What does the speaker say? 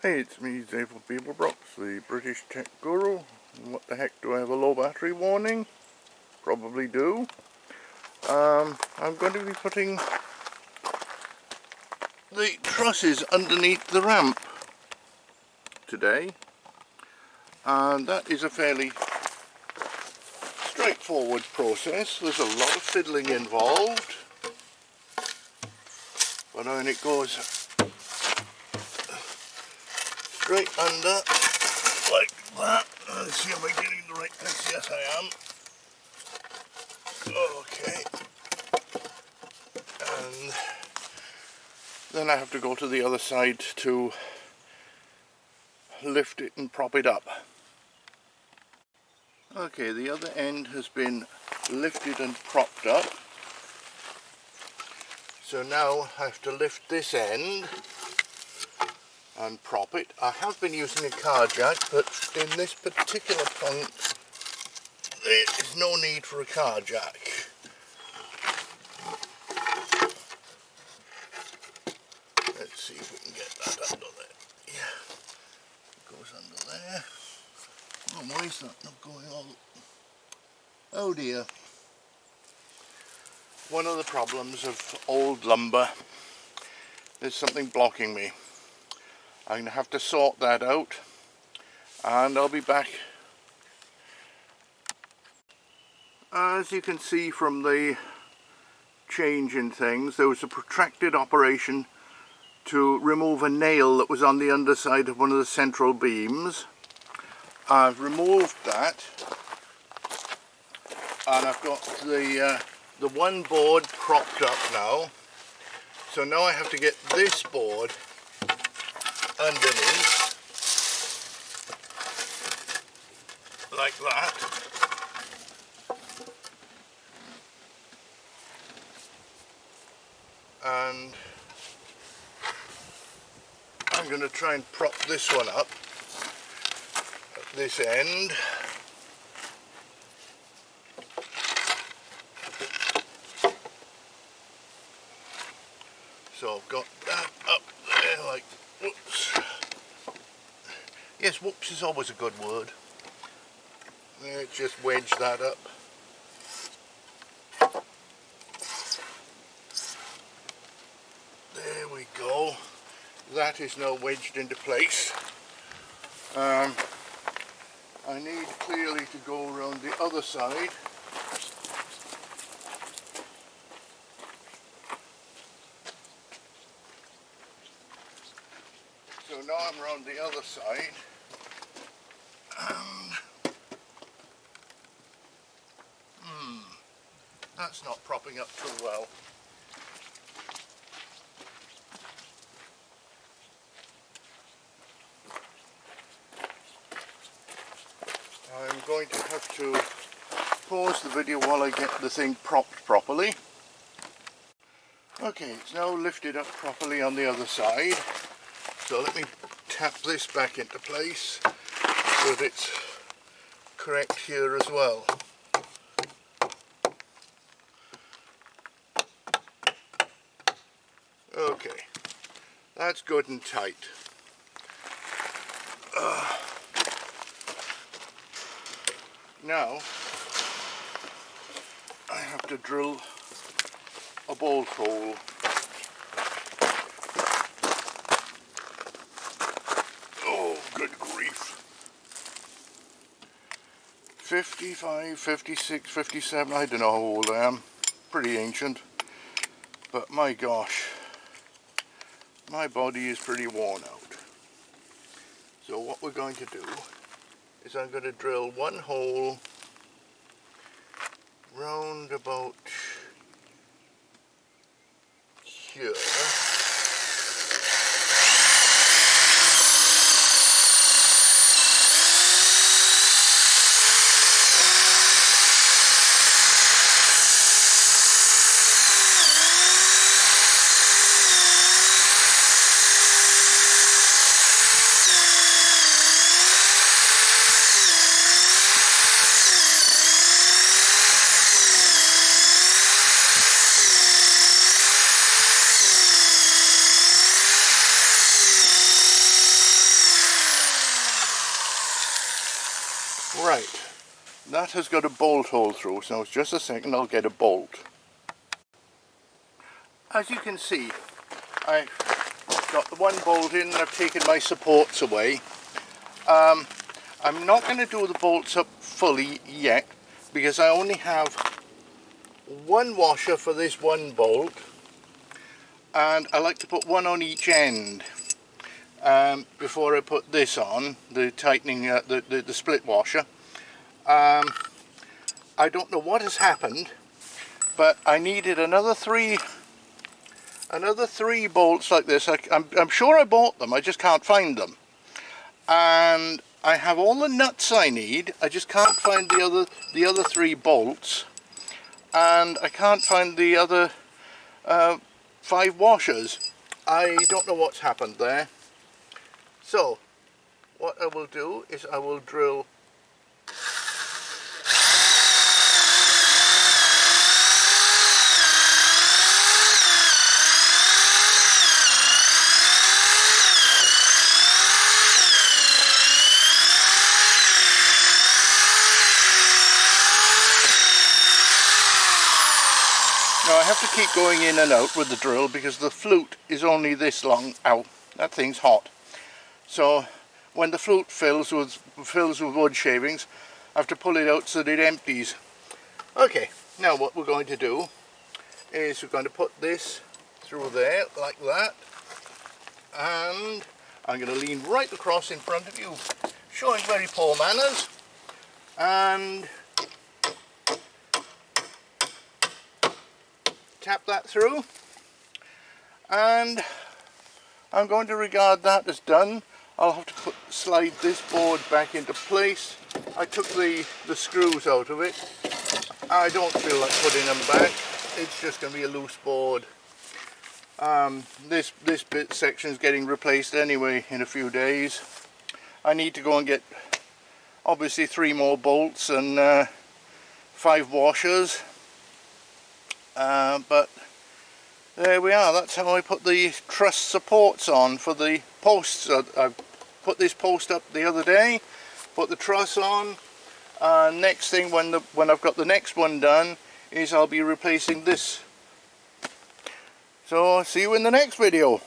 Hey, it's me, Zavel Beeblebrox, the British tech guru. And what the heck, do I have a low battery warning? Probably do. I'm going to be putting the trusses underneath the ramp today. And that is a fairly straightforward process. There's a lot of fiddling involved. But when it goes straight under, like that. Let's see, am I getting the right place? Yes, I am. Okay. And then I have to go to the other side to lift it and prop it up. Okay, the other end has been lifted and propped up. So now I have to lift this end and prop it. I have been using a car jack, but in this particular point there is no need for a car jack. Let's see if we can get that under there. Yeah, it goes under there. Oh, why is that not going on? Oh dear. One of the problems of old lumber is something blocking me. I'm going to have to sort that out, and I'll be back. As you can see from the change in things, there was a protracted operation to remove a nail that was on the underside of one of the central beams. I've removed that, and I've got the one board propped up now. So now I have to get this board underneath, like that. And I'm going to try and prop this one up at this end. So I've got that up there, like, whoops. Yes, whoops is always a good word. Let's just wedge that up. There we go. That is now wedged into place. I need clearly to go around the other side. So now I'm around the other side. That's not propping up too well. I'm going to have to pause the video while I get the thing propped properly. Okay, it's now lifted up properly on the other side. So let me tap this back into place so that it's correct here as well. Okay, that's good and tight. Now I have to drill a bolt hole. Oh, good grief. 55, 56, 57, I don't know how old I am. Pretty ancient. But my gosh, my body is pretty worn out. So what we're going to do is I'm going to drill one hole round about here. Right, that has got a bolt hole through, so it's just a second, I'll get a bolt. As you can see, I've got the one bolt in and I've taken my supports away. I'm not going to do the bolts up fully yet because I only have one washer for this one bolt, and I like to put one on each end before I put this on, the tightening, the split washer. I don't know what has happened, but I needed another three bolts like this. I'm sure I bought them, I just can't find them. And I have all the nuts I need, I just can't find the other 3 bolts, and I can't find the other 5 washers. I don't know what's happened there. So what I will do is I will drill Now I have to keep going in and out with the drill because the flute is only this long out. That thing's hot. So when the flute fills with wood shavings, I have to pull it out so that it empties. Okay, now what we're going to do is we're going to put this through there like that, and I'm going to lean right across in front of you, showing very poor manners, and tap that through, and I'm going to regard that as done. I'll have to slide this board back into place. I took the screws out of it. I don't feel like putting them back. It's just going to be a loose board. This section is getting replaced anyway in a few days. I need to go and get obviously 3 more bolts and 5 washers. But there we are, that's how I put the truss supports on for the posts. I put this post up the other day, put the truss on. Next thing, when I've got the next one done, is I'll be replacing this. So see you in the next video.